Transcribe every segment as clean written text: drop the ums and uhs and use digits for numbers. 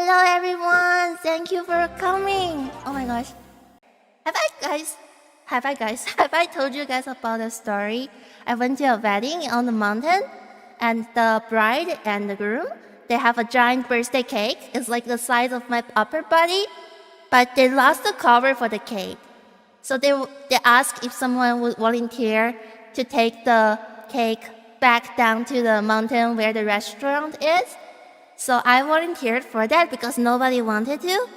Hello everyone, thank you for coming. Oh my gosh. Have I told you guys about a story? I went to a wedding on the mountain and the bride and the groom, they have a giant birthday cake. It's like the size of my upper body, but they lost the cover for the cake. So they asked if someone would volunteer to take the cake back down to the mountain where the restaurant is. So I volunteered for that because nobody wanted to.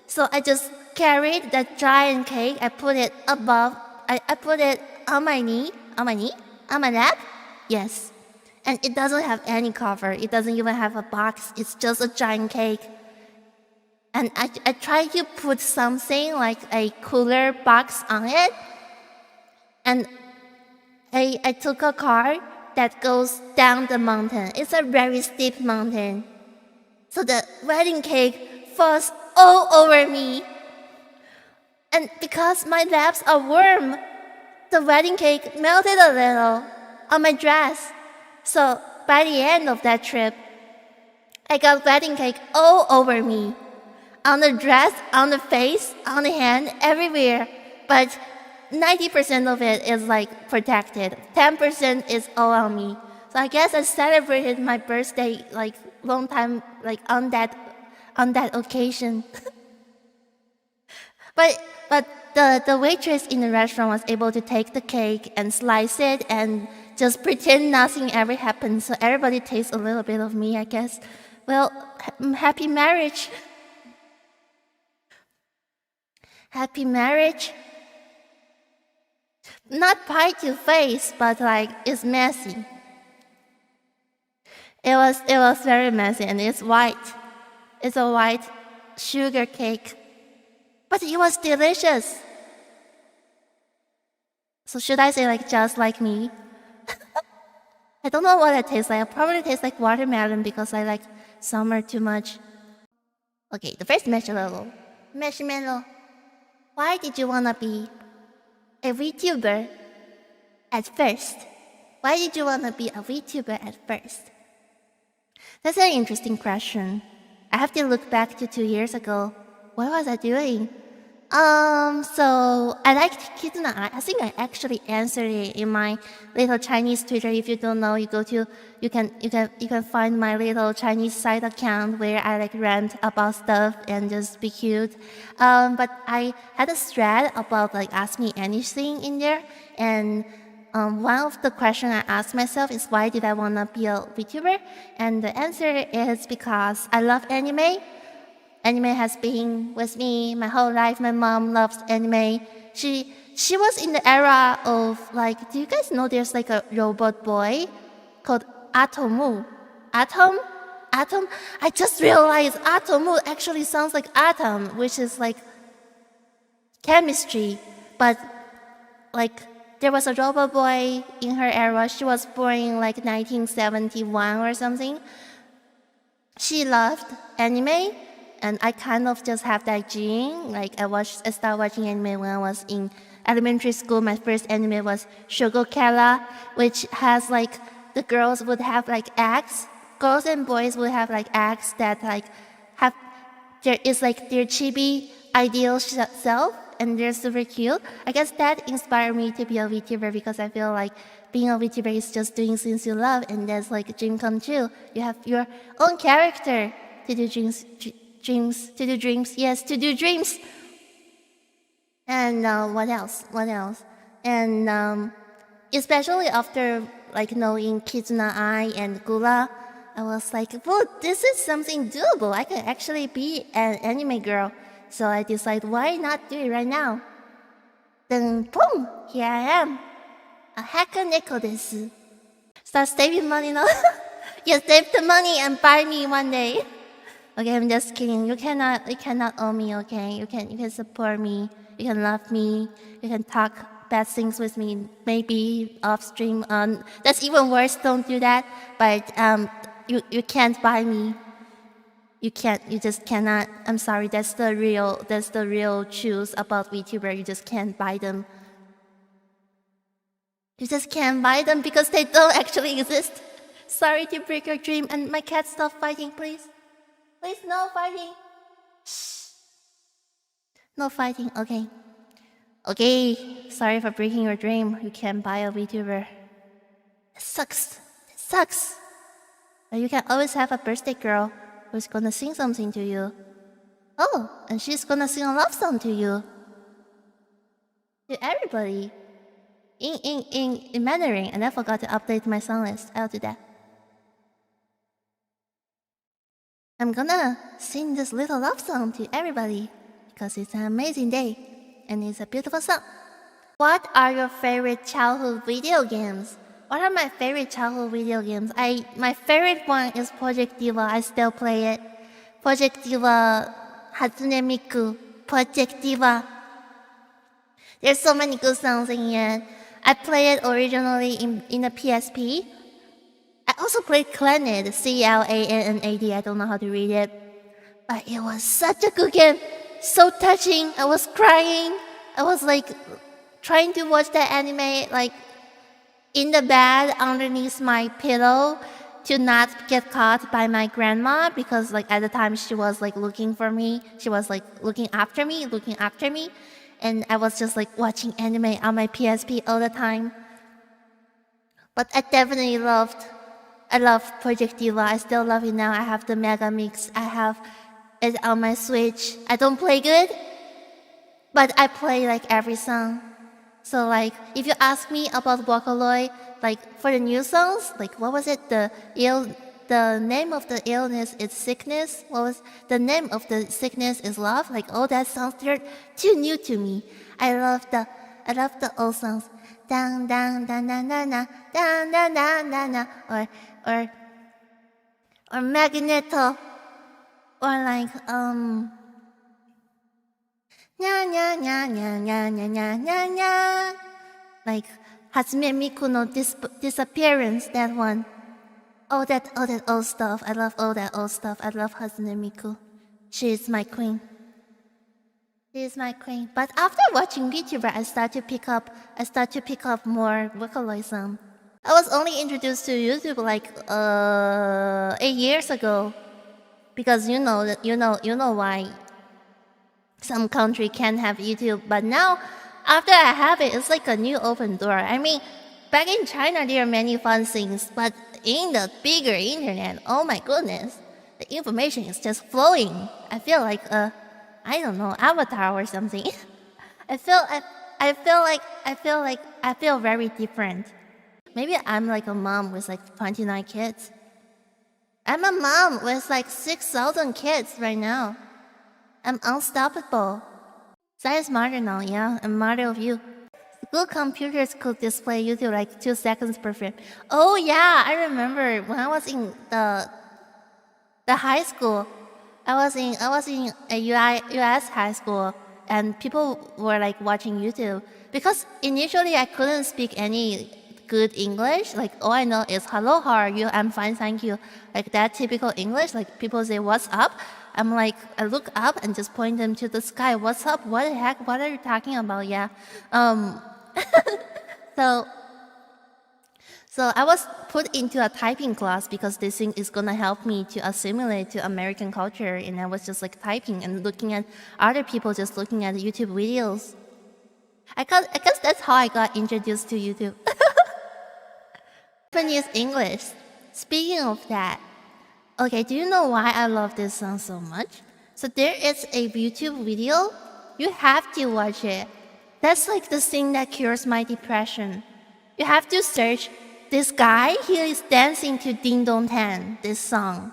So I just carried that giant cake. I put it above. I put it on my lap. Yes. And it doesn't have any cover. It doesn't even have a box. It's just a giant cake. And I tried to put something like a cooler box on it. And I took a car that goes down the mountain. It's a very steep mountain. So the wedding cake falls all over me. And because my laps are warm, the wedding cake melted a little on my dress. So by the end of that trip, I got wedding cake all over me. On the dress, on the face, on the hand, everywhere. But 90% of it is like protected. 10% is all on me. So I guess I celebrated my birthday like long time, like on that occasion. but the waitress in the restaurant was able to take the cake and slice it and just pretend nothing ever happened. So everybody tastes a little bit of me, I guess. Well, happy marriage. Happy marriage. Not pie to face, but like it's messy. It was very messy and it's white. It's a white sugar cake. But it was delicious. So should I say like just like me? I don't know what it tastes like. It probably tastes like watermelon because I like summer too much. Okay, the first marshmallow. Marshmallow. Why did you wanna be a VTuber at first? Why did you wanna be a VTuber at first? That's an interesting question. I have to look back to 2 years ago. What was I doing? So I liked Kizuna. I think I actually answered it in my little Chinese Twitter. If you don't know, you can find my little Chinese side account where I like rant about stuff and just be cute. But I had a thread about like ask me anything in there, and one of the questions I asked myself is why did I wanna be a VTuber? And the answer is because I love anime. Anime has been with me my whole life. My mom loves anime. She was in the era of like, do you guys know there's like a robot boy called Atomu? Atom? I just realized Atomu actually sounds like atom, which is like chemistry. But like there was a robot boy in her era. She was born in like 1971 or something. She loved anime. And I kind of just have that gene. Like I started watching anime when I was in elementary school. My first anime was Shogokara, which has like the girls would have like eggs. Girls and boys would have like eggs that like have there is like their chibi ideal self, and they're super cute. I guess that inspired me to be a VTuber because I feel like being a VTuber is just doing things you love, and that's like a dream come true. You have your own character to do dreams. To do dreams. And what else? And especially after like knowing Kizuna Ai and Gula, I was like, well, this is something doable. I can actually be an anime girl. So I decided, why not do it right now? Then boom, here I am. A hacker neko desu. Start saving money now. You save the money and buy me one day. Okay, I'm just kidding. You cannot own me, okay? You can support me. You can love me. You can talk bad things with me, maybe off stream. That's even worse. Don't do that. But you can't buy me. You can't. You just cannot. I'm sorry. That's the real truth about VTuber. You just can't buy them. You just can't buy them because they don't actually exist. Sorry to break your dream. And my cat, stop fighting, please. Please, no fighting. Shh. No fighting, okay. Okay, sorry for breaking your dream. You can't buy a VTuber. It sucks. It sucks. But you can always have a birthday girl who's gonna sing something to you. Oh, and she's gonna sing a love song to you. To everybody. In Mandarin, and I forgot to update my song list. I'll do that. I'm gonna sing this little love song to everybody because it's an amazing day and it's a beautiful song. What are your favorite childhood video games? What are my favorite childhood video games? My favorite one is Project Diva. I still play it. Project Diva, Hatsune Miku, Project Diva. There's so many good songs in it. I played it originally in a PSP. I also played Clannad, C-L-A-N-N-A-D. I don't know how to read it. But it was such a good game. So touching. I was crying. I was like trying to watch that anime like in the bed underneath my pillow to not get caught by my grandma because like at the time she was like looking for me. She was like looking after me. And I was just like watching anime on my PSP all the time. But I definitely love Project Diva. I still love it now. I have the Mega Mix. I have it on my Switch. I don't play good, but I play like every song. So like, if you ask me about Vocaloid, like for the new songs, like what was it? The name of the illness is sickness. What was the name of the sickness is love? Like all that songs, they're too new to me. I love the old songs. Dang dang dang dang dang dang dang dang dang dang dang, or Magneto, or like nya nya nya nya nya nya nya nya nya, like Hatsune Miku no disappearance. That one. All that old stuff. I love all that old stuff. I love Hatsune Miku. She is my queen. She is my queen. But after watching VTuber, I start to pick up more Vocaloid songs. I was only introduced to YouTube like 8 years ago, because you know why some country can't have YouTube. But now, after I have it, it's like a new open door. I mean, back in China, there are many fun things, but in the bigger internet, oh my goodness, the information is just flowing. I feel like I don't know, Avatar or something. I feel very different. Maybe I'm like a mom with like 29 kids. I'm a mom with like 6,000 kids right now. I'm unstoppable. So I'm smarter now, yeah? I'm smarter of you. Good computers could display YouTube like 2 seconds per frame. Oh yeah, I remember when I was in the high school. I was in a US high school, and people were like watching YouTube because initially I couldn't speak any good English. Like all I know is hello, how are you? I'm fine, thank you. Like that typical English. Like people say what's up. I'm like, I look up and just point them to the sky. What's up? What the heck? What are you talking about? Yeah. So I was put into a typing class because this thing is gonna help me to assimilate to American culture, and I was just like typing and looking at other people just looking at YouTube videos. I guess that's how I got introduced to YouTube. Japanese English. Speaking of that, okay, do you know why I love this song so much? So there is a YouTube video. You have to watch it. That's like the thing that cures my depression. You have to search this guy. He is dancing to Ding Dong Tan, this song.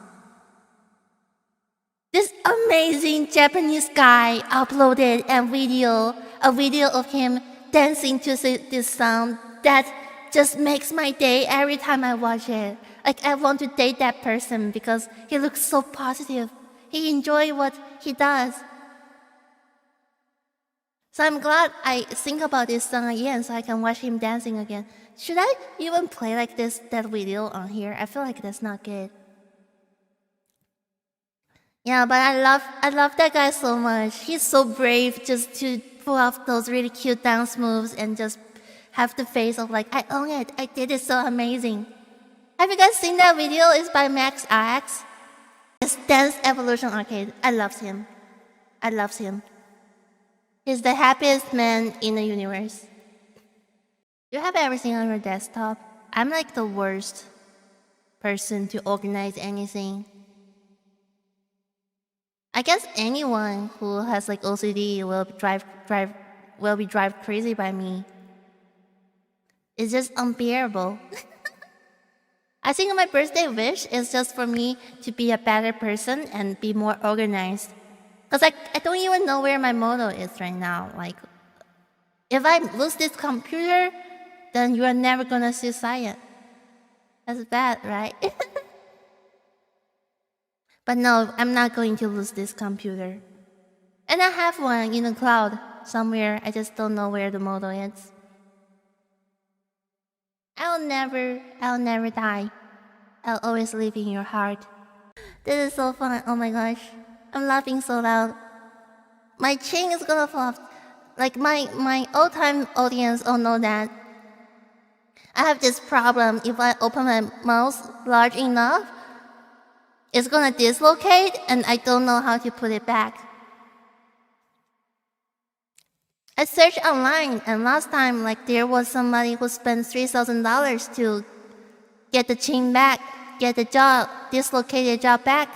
This amazing Japanese guy uploaded a video of him dancing to this song that just makes my day every time I watch it. Like I want to date that person because he looks so positive. He enjoys what he does. So I'm glad I think about this song again so I can watch him dancing again. Should I even play like that video on here? I feel like that's not good. Yeah, but I love that guy so much. He's so brave just to pull off those really cute dance moves and just have the face of like, I own it. I did it so amazing. Have you guys seen that video? It's by Max X. It's Dance Evolution Arcade. I love him. I love him. He's the happiest man in the universe. You have everything on your desktop. I'm like the worst person to organize anything. I guess anyone who has like OCD will be drive crazy by me. It's just unbearable. I think my birthday wish is just for me to be a better person and be more organized. Because I don't even know where my moto is right now. Like, if I lose this computer, then you are never gonna see Cyan. That's bad, right? But no, I'm not going to lose this computer. And I have one in the cloud somewhere. I just don't know where the moto is. I'll never die. I'll always live in your heart. This is so fun. Oh my gosh. I'm laughing so loud. My chin is gonna fall off. Like my all-time audience all know that I have this problem. If I open my mouth large enough, it's gonna dislocate and I don't know how to put it back. I searched online and last time like there was somebody who spent $3,000 to get the chin back, get the jaw, dislocated jaw back.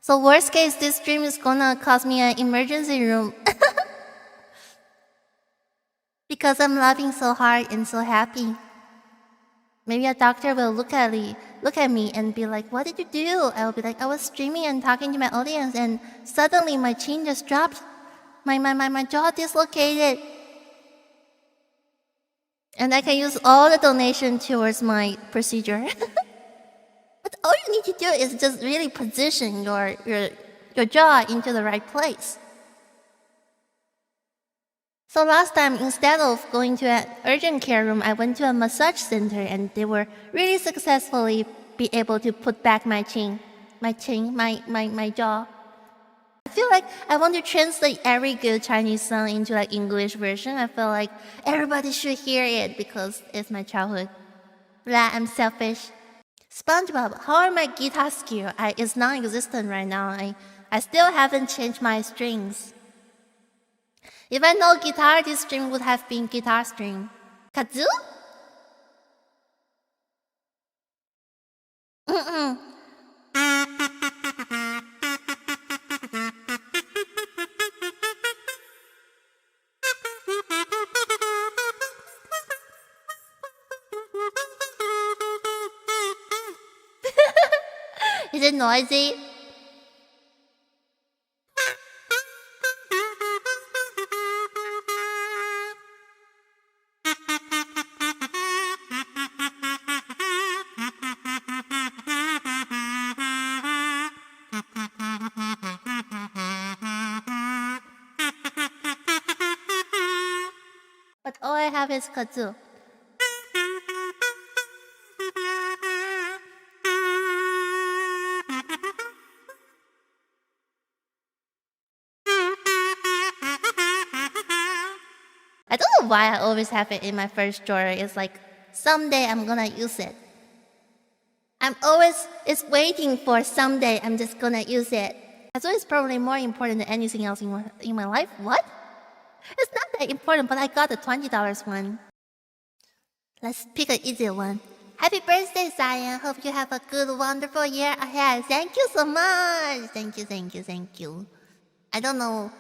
So worst case, this stream is gonna cost me an emergency room. Because I'm laughing so hard and so happy. Maybe a doctor will look at me and be like, what did you do? I will be like, I was streaming and talking to my audience and suddenly my chin just dropped. My jaw dislocated. And I can use all the donation towards my procedure. But all you need to do is just really position your jaw into the right place. So last time, instead of going to an urgent care room, I went to a massage center and they were really successfully be able to put back my jaw. I feel like I want to translate every good Chinese song into like English version. I feel like everybody should hear it because it's my childhood. Blah, I'm selfish. SpongeBob, how are my guitar skills? It's non-existent right now. I still haven't changed my strings. If I know guitar, this string would have been guitar string. Kazoo? Mm-mm. Is it noisy? But all I have is kazoo. I don't know why I always have it in my first drawer. It's like, someday I'm gonna use it. It's waiting for someday I'm just gonna use it. Kazoo is probably more important than anything else in my life. What? It's not that important, but I got the $20 one. Let's pick an easier one. Happy birthday, Cyan. Hope you have a good, wonderful year ahead. Thank you so much. Thank you. I don't know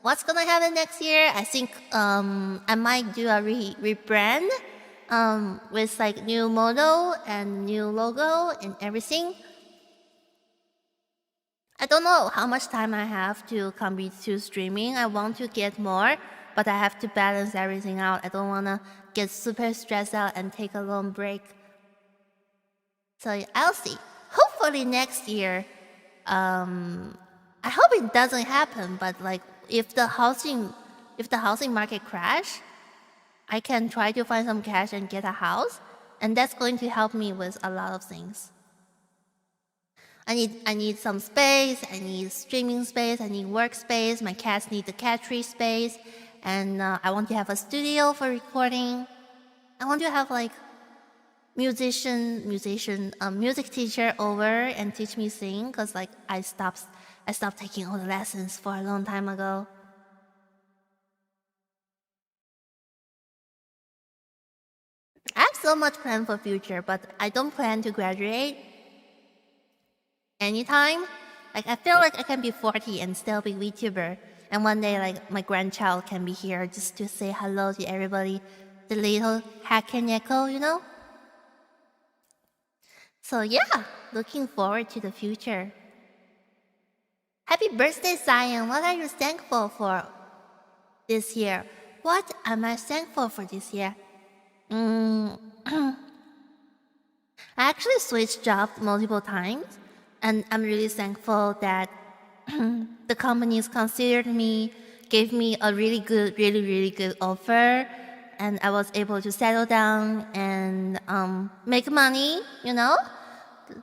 what's gonna happen next year. I think I might do a rebrand with like new model and new logo and everything. I don't know how much time I have to commit to streaming. I want to get more, but I have to balance everything out. I don't want to get super stressed out and take a long break. So I'll see. Hopefully next year, I hope it doesn't happen, but like if the housing market crash, I can try to find some cash and get a house, and that's going to help me with a lot of things. I need some space, I need streaming space, I need workspace, my cats need the cat tree space, and I want to have a studio for recording. I want to have like music teacher over and teach me sing, because like I stopped taking all the lessons for a long time ago. I have so much plan for future, but I don't plan to graduate anytime. Like I feel like I can be 40 and still be VTuber, and one day like my grandchild can be here just to say hello to everybody, the little hacker Neko, you know. So yeah, looking forward to the future. Happy birthday, Cyan! What are you thankful for this year? What am I thankful for this year? Mm, I actually switched jobs multiple times, and I'm really thankful that the companies considered me, gave me a really good offer, and I was able to settle down and make money, you know,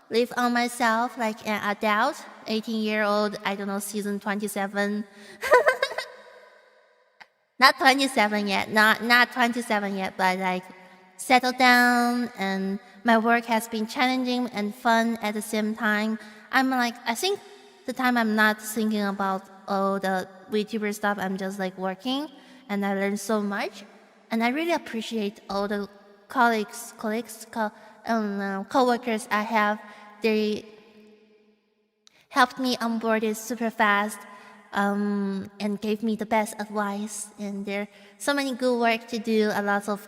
live on myself like an adult, 18-year-old, I don't know, season 27. Not 27 yet, not 27 yet, but like settle down, and my work has been challenging and fun at the same time. I'm like, I think the time I'm not thinking about all the VTuber stuff, I'm just like working, and I learn so much, and I really appreciate all the coworkers I have. They helped me onboard it super fast, and gave me the best advice. And there so many good work to do, a lots of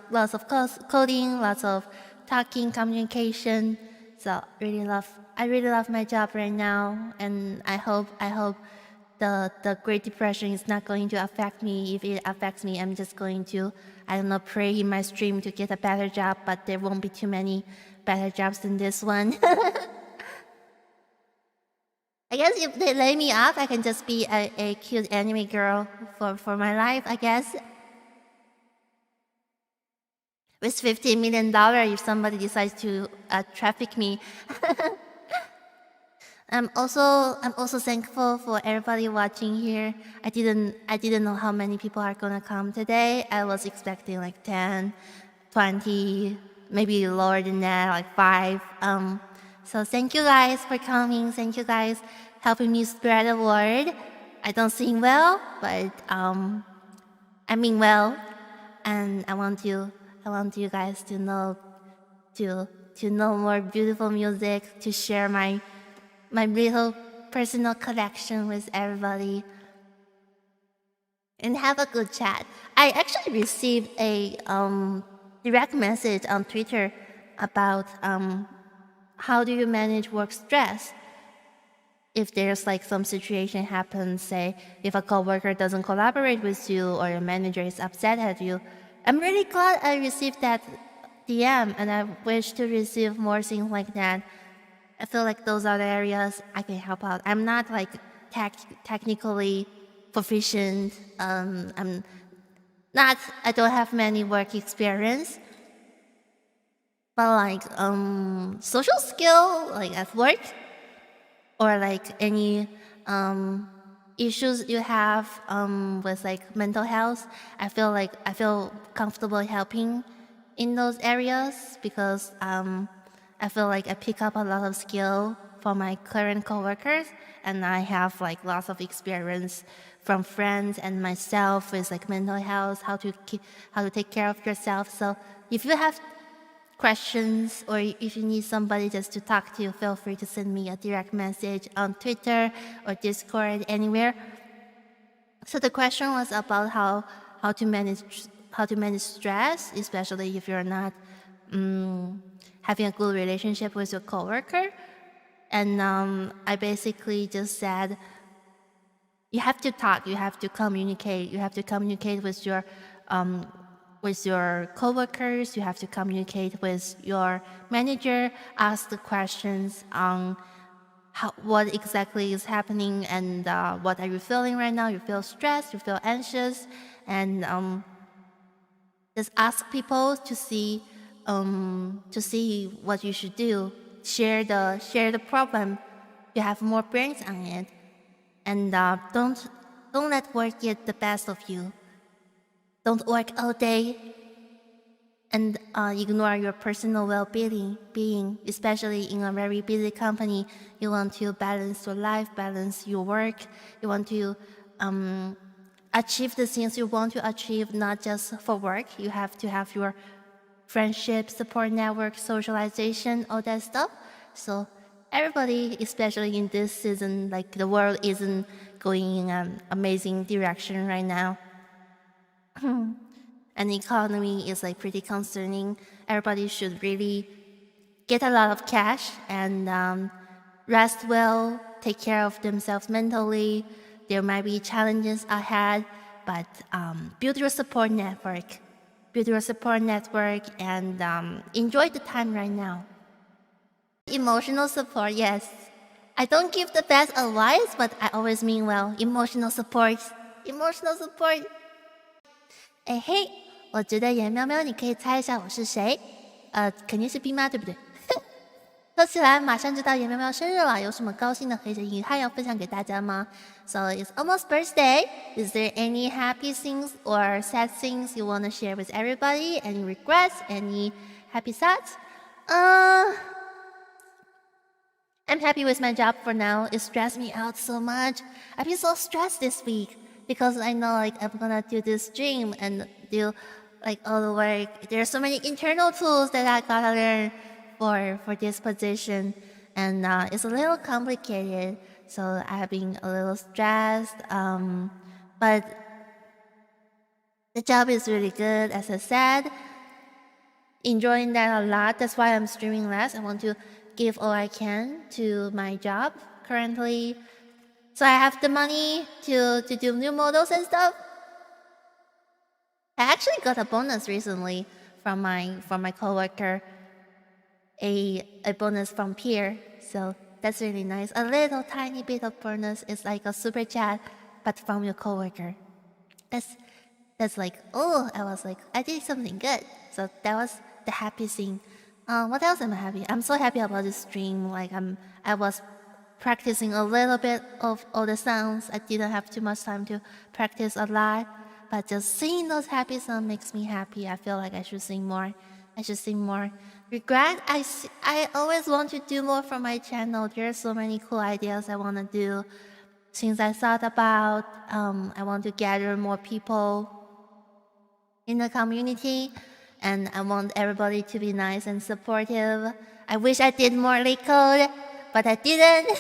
coding, lots of talking, communication. So I really love my job right now, and I hope the Great Depression is not going to affect me. If it affects me, I'm just going to, I don't know, pray in my stream to get a better job. But there won't be too many better jobs than this one. I guess if they lay me off, I can just be a cute anime girl for my life, I guess. With $15 million, if somebody decides to traffic me. I'm also thankful for everybody watching here. I didn't know how many people are gonna come today. I was expecting like 10, 20, maybe lower than that, like 5. So thank you guys for coming. Thank you guys helping me spread the word. I don't sing well, but I mean well, and I want you guys to know to know more beautiful music, to share my little personal collection with everybody, and have a good chat. I actually received a direct message on Twitter about how do you manage work stress if there's like some situation happens, say if a coworker doesn't collaborate with you or your manager is upset at you. I'm really glad I received that DM, and I wish to receive more things like that. I feel like those are the areas I can help out. I'm not like technically proficient. I don't have many work experience, but like social skill, like at work, or like any issues you have with like mental health, I feel comfortable helping in those areas, because I feel like I pick up a lot of skill from my current coworkers, and I have like lots of experience from friends and myself with like mental health, how to take care of yourself. So if you have questions, or if you need somebody just to talk to, feel free to send me a direct message on Twitter or Discord, anywhere. So the question was about how to manage stress, especially if you're not having a good relationship with your coworker. And I basically just said, you have to talk, you have to communicate with your coworkers, you have to communicate with your manager, ask the questions on what exactly is happening, and what are you feeling right now. You feel stressed, you feel anxious, and just ask people to see what you should do. Share the problem. You have more brains on it, and don't let work get the best of you. Don't work all day. and ignore your personal well-being, especially in a very busy company. You want to balance your life, balance your work. You want to achieve the things you want to achieve, not just for work. You have to have your friendship, support network, socialization, all that stuff. So everybody, especially in this season, like the world isn't going in an amazing direction right now. And the economy is like pretty concerning. Everybody should really get a lot of cash and rest well, take care of themselves mentally. There might be challenges ahead, but build your support network. Build your support network and enjoy the time right now. Emotional support, yes. I don't give the best advice, but I always mean well. Emotional support. Emotional support. 哎嘿，我觉得严喵喵，你可以猜一下我是谁？肯定是冰妈，对不对？说起来，马上就到严喵喵生日了，有什么高兴的和遗憾要分享给大家吗 ？So it's almost birthday. Is there any happy things or sad things you want to share with everybody? Any regrets? Any happy thoughts? I'm happy with my job for now. It stressed me out so much. I've been so stressed this week because I know like I'm gonna do this stream and do like all the work. There are so many internal tools that I gotta learn for this position, and it's a little complicated. So I have been a little stressed. But the job is really good, as I said. Enjoying that a lot. That's why I'm streaming less. I want to give all I can to my job currently, so I have the money to do new models and stuff. I actually got a bonus recently from my coworker, a bonus from peer, so that's really nice. A little tiny bit of bonus is like a super chat, but from your coworker. That's like, oh, I was like, I did something good. So that was the happy thing. What else am I happy? I'm so happy about this stream. Like I was practicing a little bit of all the sounds. I didn't have too much time to practice a lot, but just singing those happy songs makes me happy. I feel like I should sing more. I should sing more. Regret? I always want to do more for my channel. There are so many cool ideas I want to do. Things I thought about. I want to gather more people in the community. And I want everybody to be nice and supportive. I wish I did more leak code, but I didn't.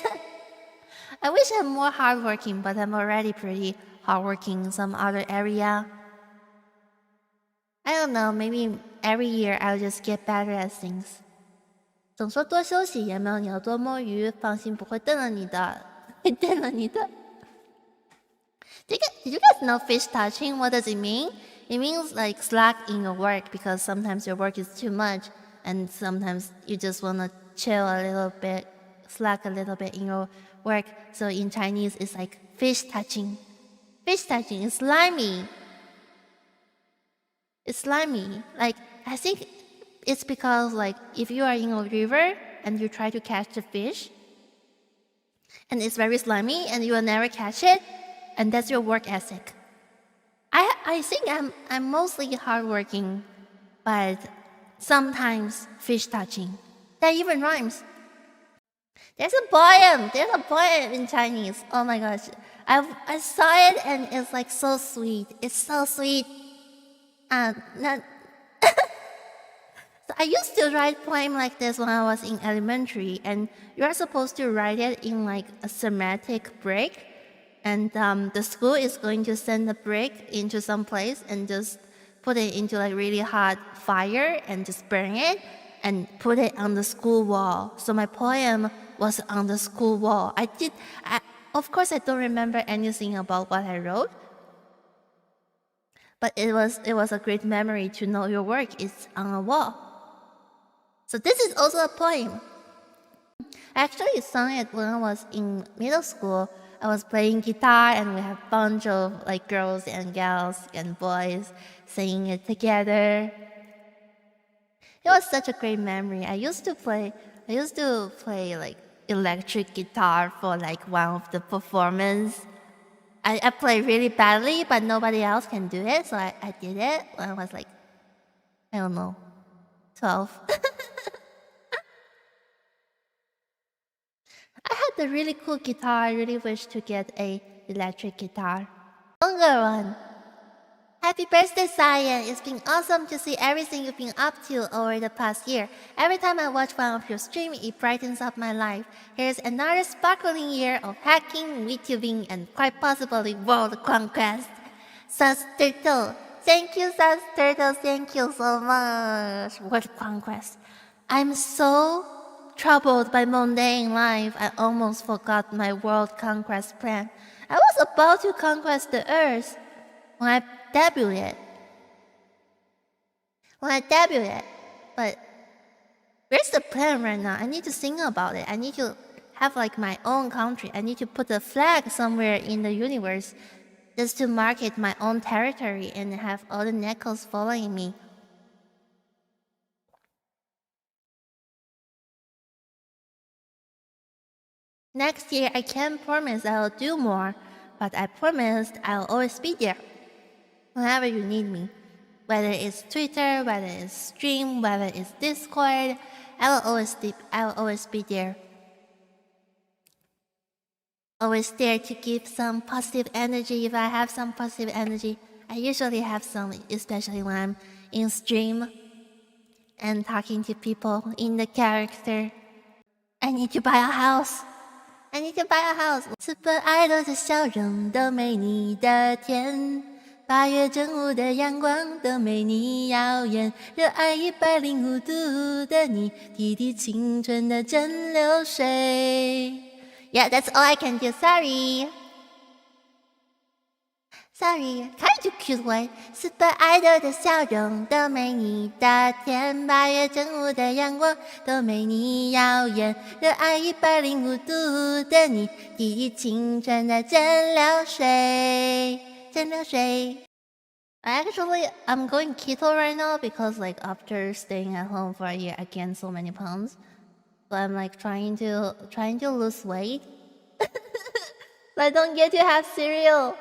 I wish I'm more hardworking, but I'm already pretty hardworking in some other area. I don't know, maybe every year I'll just get better at things. 总说多休息，也没有你要多摸鱼，放心不会瞪了你的，会瞪了你的。Did you guys know fish touching? What does it mean? It means like slack in your work because sometimes your work is too much and sometimes you just want to chill a little bit, slack a little bit in your work. So in Chinese, it's like fish touching. Fish touching is slimy. It's slimy. Like, I think it's because like if you are in a river and you try to catch the fish and it's very slimy and you will never catch it, and that's your work ethic. I think I'm mostly hardworking, but sometimes fish touching. That even rhymes. There's a poem in Chinese. Oh my gosh. I saw it and it's like so sweet. It's so sweet. So I used to write poem like this when I was in elementary, and you're supposed to write it in like a thematic break. And the school is going to send the brick into some place and just put it into like really hot fire and just burn it and put it on the school wall. So my poem was on the school wall. Of course, I don't remember anything about what I wrote, but it was a great memory to know your work is on a wall. So this is also a poem. I actually sung it when I was in middle school. I was playing guitar and we had a bunch of like girls and gals and boys singing it together. It was such a great memory. I used to play like electric guitar for like one of the performance. I play really badly, but nobody else can do it, so I did it when I was like I don't know, 12. I had a really cool guitar. I really wish to get a electric guitar. Longer one. Happy birthday, Cyan! It's been awesome to see everything you've been up to over the past year. Every time I watch one of your streams, it brightens up my life. Here's another sparkling year of hacking, YouTubing, and quite possibly world conquest. Sus Turtle. Thank you, Sus Turtle. Thank you so much. World conquest. I'm so troubled by mundane life, I almost forgot my world conquest plan. I was about to conquest the earth when I debuted. But where's the plan right now? I need to think about it. I need to have like my own country. I need to put a flag somewhere in the universe just to market my own territory and have all the Nekos following me. Next year, I can't promise I'll do more, but I promised I'll always be there whenever you need me. Whether it's Twitter, whether it's stream, whether it's Discord, I will always be there. Always there to give some positive energy. If I have some positive energy, I usually have some, especially when I'm in stream and talking to people in the character. I need to buy a house. super idol 的笑容都没你的甜，8月正午的阳光都没你耀眼，热爱105度的你，滴滴青春的蒸馏水。Yeah, that's all I can do. Sorry, kind of cute way. Super idol 的笑容都没你的甜，8月正午的阳光都没你耀眼，热爱105度的你，滴滴青春的蒸馏水。Actually, I'm going keto right now because like after staying at home for a year, I gained so many pounds. So I'm like trying to lose weight. But I don't get to have cereal.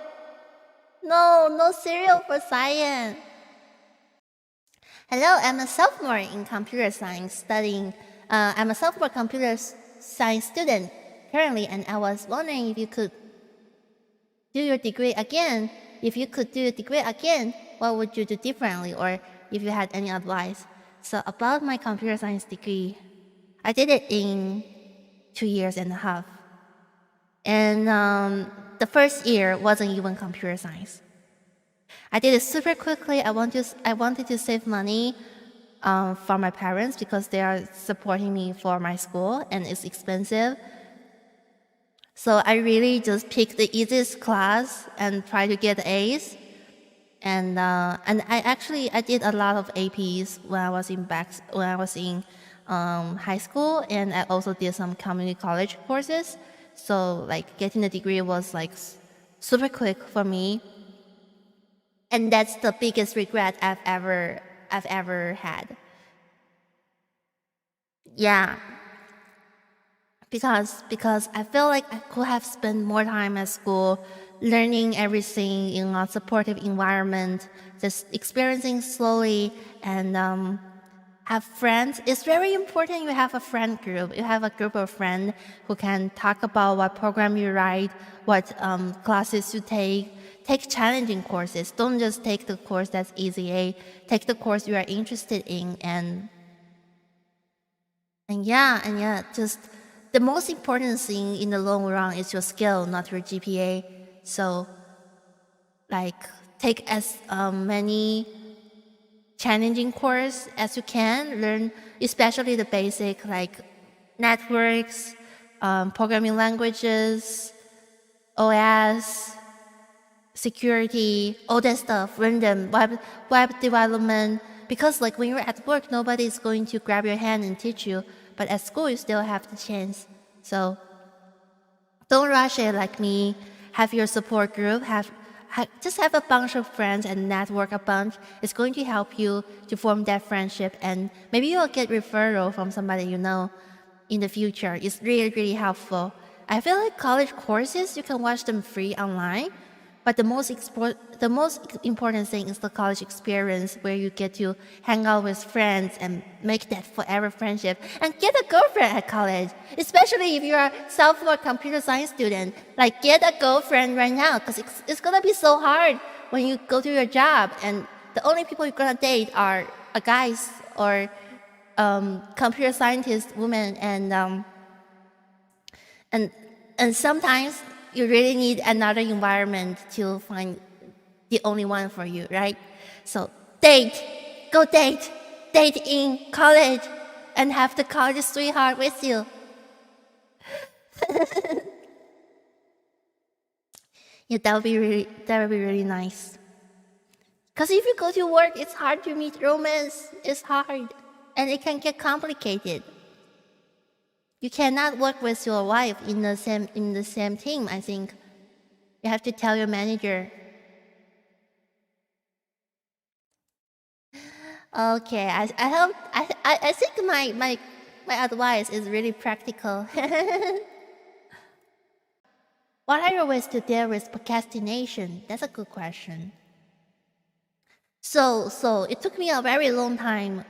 No cereal for Cyan. Hello, I'm a sophomore in computer science studying. I'm a sophomore computer science student currently, and I was wondering if you could do your degree again. If you could do your degree again, what would you do differently, or if you had any advice? So about my computer science degree, I did it in 2.5 years. And the first year wasn't even computer science. I did it super quickly. I wanted to save money from my parents because they are supporting me for my school and it's expensive. So I really just picked the easiest class and tried to get A's. And I did a lot of APs when I was in high school, and I also did some community college courses. So like getting the degree was like super quick for me, and that's the biggest regret I've ever had. Yeah, because I feel like I could have spent more time at school, learning everything in a supportive environment, just experiencing slowly, and have friends. It's very important you have a friend group. You have a group of friends who can talk about what program you write, what classes you take. Take challenging courses. Don't just take the course that's easy. Take the course you are interested in, and yeah, just the most important thing in the long run is your skill, not your GPA. So, like, take as many challenging course as you can. Learn especially the basic like networks, programming languages, OS, security, all that stuff. Learn them. Web development. Because like when you're at work, nobody is going to grab your hand and teach you. But at school, you still have the chance. So don't rush it like me. Have your support group. Just have a bunch of friends and network a bunch. It's going to help you to form that friendship, and maybe you'll get referral from somebody you know in the future. It's really, really helpful. I feel like college courses, you can watch them free online, But the most important thing is the college experience, where you get to hang out with friends and make that forever friendship, and get a girlfriend at college. Especially if you're a sophomore computer science student, like get a girlfriend right now, because it's gonna be so hard when you go to your job, and the only people you're gonna date are guys or computer scientist women, and sometimes you really need another environment to find the only one for you, right? So go date in college, and have the college sweetheart with you. Yeah, that would be really nice. Because if you go to work, it's hard to meet romance. It's hard, and it can get complicated. You cannot work with your wife in the same team, I think. You have to tell your manager. Okay, I think my advice is really practical. What are your ways to deal with procrastination? That's a good question. So it took me a very long time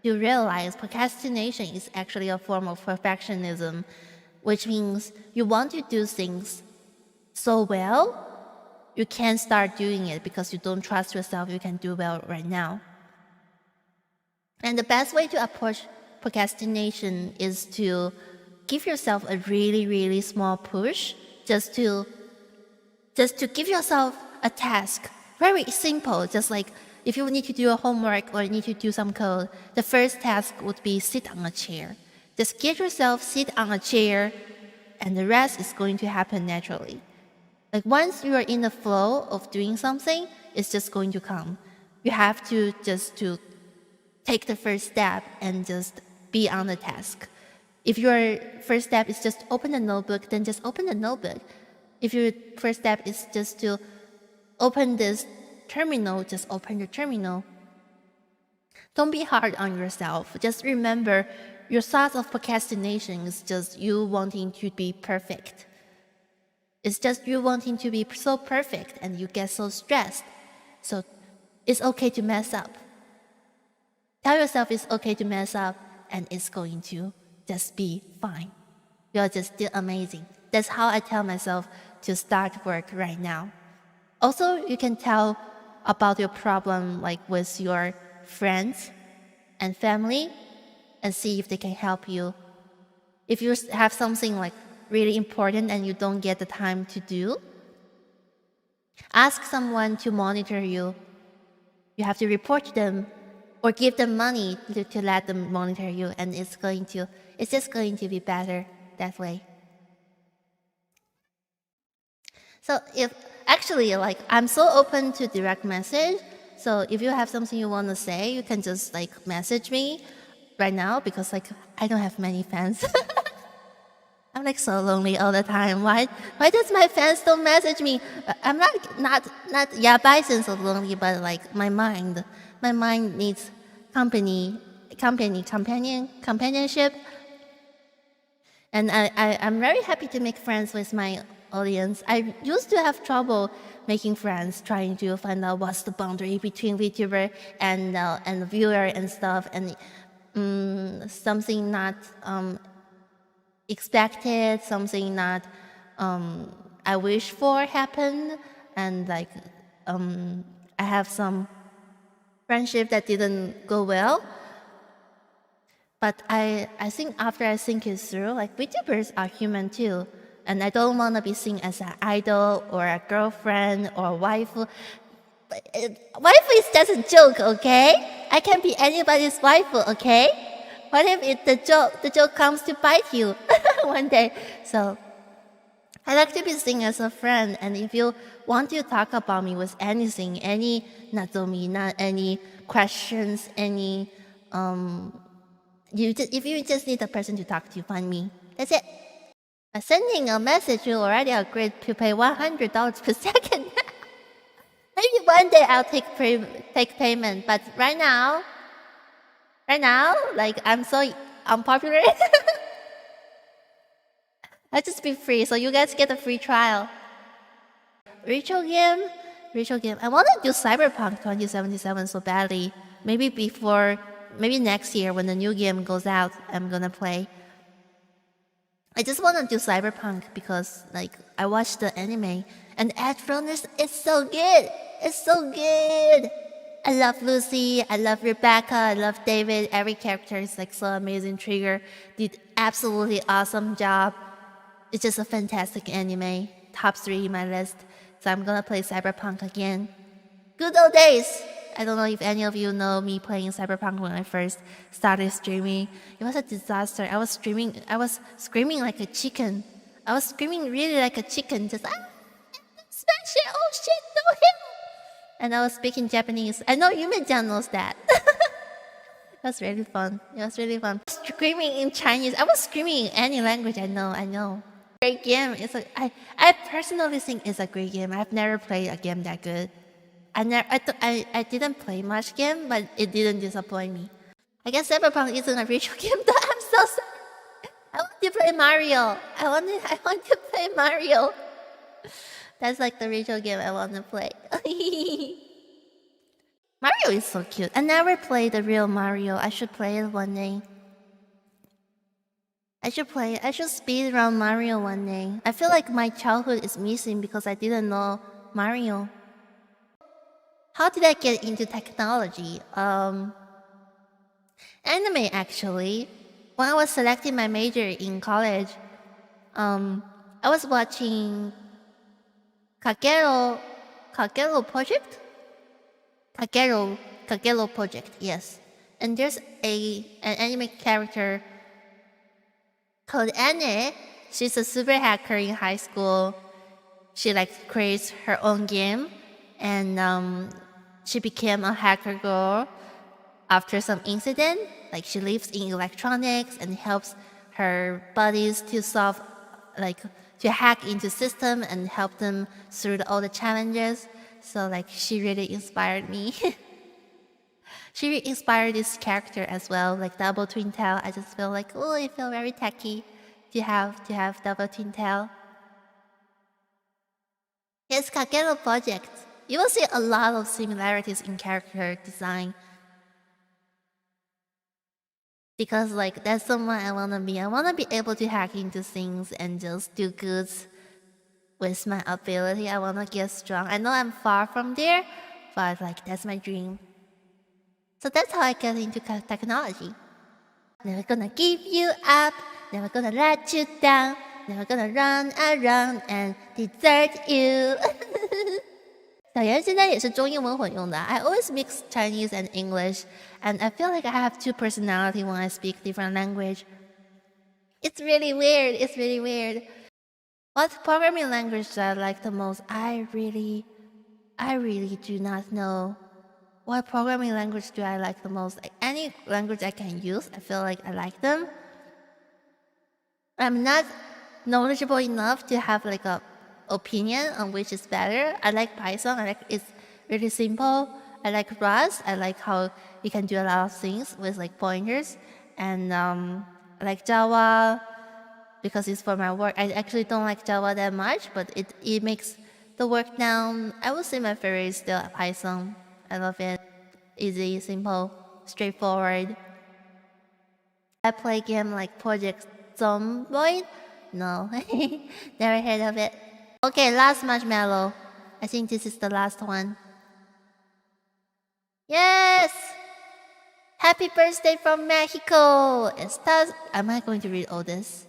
to realize procrastination is actually a form of perfectionism, which means you want to do things so well, you can't start doing it because you don't trust yourself you can do well right now. And the best way to approach procrastination is to give yourself a really, really small push, just to give yourself a task. Very simple, just like if you need to do a homework or need to do some code, the first task would be sit on a chair. Just get yourself sit on a chair, and the rest is going to happen naturally. Like once you are in the flow of doing something, it's just going to come. You have to take the first step and just be on the task. If your first step is just open the notebook, then just open the notebook. If your first step is just to open this terminal, just open the terminal. Don't be hard on yourself. Just remember, your thoughts of procrastination is just you wanting to be perfect. It's just you wanting to be so perfect, and you get so stressed. So it's okay to mess up. Tell yourself it's okay to mess up, and it's going to just be fine. You're just still amazing. That's how I tell myself to start work right now. Also, you can tell about your problem like with your friends and family, and see if they can help you. If you have something like really important and you don't get the time to do, ask someone to monitor you. You have to report to them or give them money to let them monitor you, and it's just going to be better that way. So I'm so open to direct message. So if you have something you want to say, you can just message me right now, because I don't have many fans. I'm so lonely all the time. Why does my fans don't message me? I'm not by sense of lonely, but my mind needs companionship. And I'm very happy to make friends with my audience. I used to have trouble making friends, trying to find out what's the boundary between VTuber and viewer and stuff, and something not expected, something not I wish for happened, and I have some friendship that didn't go well. But I think after I think it through, VTubers are human too. And I don't want to be seen as an idol or a girlfriend or a waifu. Waifu is just a joke, okay? I can be anybody's waifu, okay? What if the joke comes to bite you one day? So I like to be seen as a friend. And if you want to talk about me with anything, any Nazomi, not any questions, any if you just need a person to talk to, find me. That's it. Sending a message, you already agreed to pay $100 per second. Maybe one day I'll take payment, but right now, I'm so unpopular. I'll just be free, so you guys get a free trial. Rachel game. I want to do Cyberpunk 2077 so badly. Maybe next year when the new game goes out, I'm gonna play. I just want to do Cyberpunk because, like, I watched the anime and Ed Fronters is so good. It's so good. I love Lucy. I love Rebecca. I love David. Every character is like so amazing. Trigger did absolutely awesome job. It's just a fantastic anime. Top 3 in my list. So I'm gonna play Cyberpunk again. Good old days. I don't know if any of you know me playing Cyberpunk when I first started streaming. It was a disaster. I was screaming like a chicken. I was screaming really like a chicken, just smash it, oh shit, no him. And I was speaking Japanese. I know Yume-chan knows that. It was really fun. Screaming in Chinese. I was screaming in any language I know. Great game. I personally think it's a great game. I've never played a game that good. I didn't play much game, but it didn't disappoint me. I guess Cyberpunk isn't a virtual game though. I'm so sorry. I want to play Mario. I want to play Mario. That's like the virtual game I want to play. Mario is so cute. I never played the real Mario. I should play it one day. I should speed run Mario one day. I feel like my childhood is missing because I didn't know Mario. How did I get into technology? Anime actually. When I was selecting my major in college, I was watching Kagero Project? Kagero Project, yes. And there's an anime character called Anne. She's a super hacker in high school. She like creates her own game. And she became a hacker girl after some incident. Like she lives in electronics and helps her buddies to to hack into system and help them through all the challenges. So like she really inspired me. She really inspired this character as well, like Double Twin Tail. I just feel like, oh, I feel very techy to have Double Twin Tail. Yes, Kagero Project. You will see a lot of similarities in character design. Because like that's someone I wanna be. I wanna be able to hack into things and just do goods with my ability. I wanna get strong. I know I'm far from there, but like that's my dream. So that's how I get into technology. Never gonna give you up, never gonna let you down, never gonna run around and desert you. 小妍现在也是中英文混用的。I always mix Chinese and English, and I feel like I have 2 personalities when I speak different language. It's really weird. What programming language do I like the most? I really do not know. What programming language do I like the most? Like, any language I can use, I feel like I like them. I'm not knowledgeable enough to have like a opinion on which is better. I like Python. I like it's really simple. I like Rust. I like how you can do a lot of things with like pointers. And I like Java because it's for my work. I actually don't like Java that much, but it makes the work now. I would say my favorite is still Python. I love it. Easy, simple, straightforward. I play game like Project Zomboid. No, never heard of it. Okay, last marshmallow. I think this is the last one. Yes! Happy birthday from Mexico! Am I going to read all this?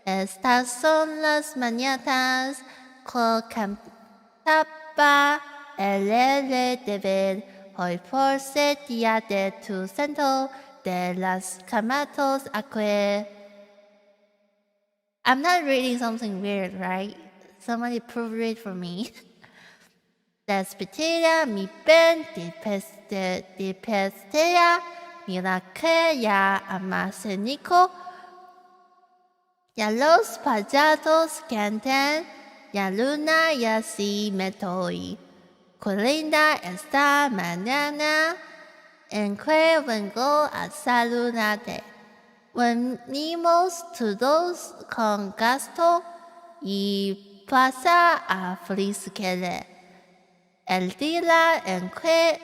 Estas son las mañanas que cantaba el de ver. Hoy por ser día de tu santo de las camatos acque. I'm not reading something weird, right? Somebody proofread for me. Despedida mi ben de pestella, mira que ya almacenico. Ya los payasos cantan, ya luna ya si me doy. Qué linda esta mañana, en que vengo a saludarte. Venimos todos con gasto y pasa a feliz quiere. El día en que...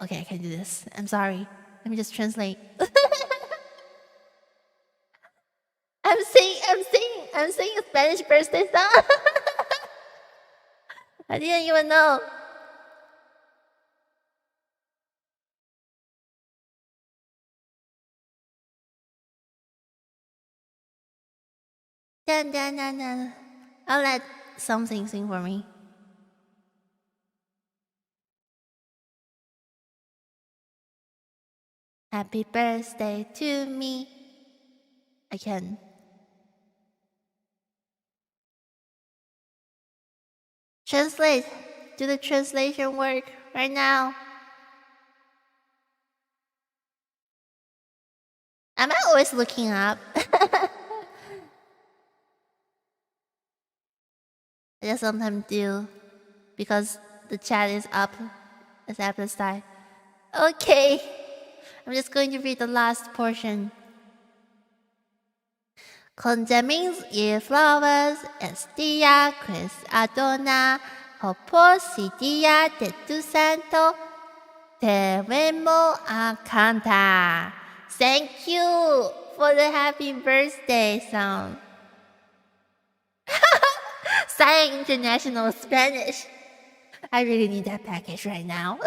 Okay, I can't do this. I'm sorry. Let me just translate. I'm singing a Spanish birthday song. I didn't even know. Dun, dun, dun, dun. I'll let something sing for me. Happy birthday to me. I can. Translate. Do the translation work right now. Am I always looking up? I just sometimes do. Because the chat is up. It's up the side. Okay. I'm just going to read the last portion. Condemnings y flowers, es día pues adorna, por si día de tu santo, te vemos a cantar. Thank you for the happy birthday song. Cyan International Spanish. I really need that package right now.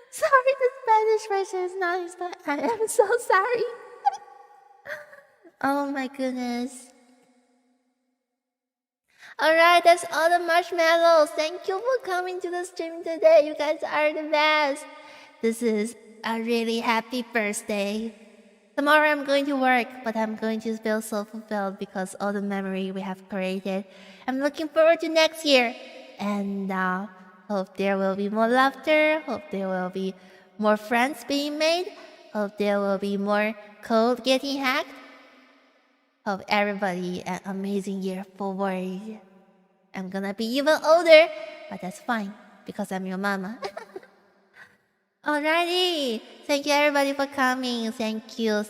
Sorry, the Spanish version is not in Spanish. I am so sorry. Oh my goodness. Alright, that's all the marshmallows. Thank you for coming to the stream today. You guys are the best. This is a really happy birthday. Tomorrow I'm going to work, but I'm going to feel so fulfilled because all the memory we have created. I'm looking forward to next year. And hope there will be more laughter. Hope there will be more friends being made. Hope there will be more code getting hacked. Hope everybody an amazing year forward. I'm gonna be even older, but that's fine because I'm your mama. Alrighty, thank you everybody for coming. Thank you.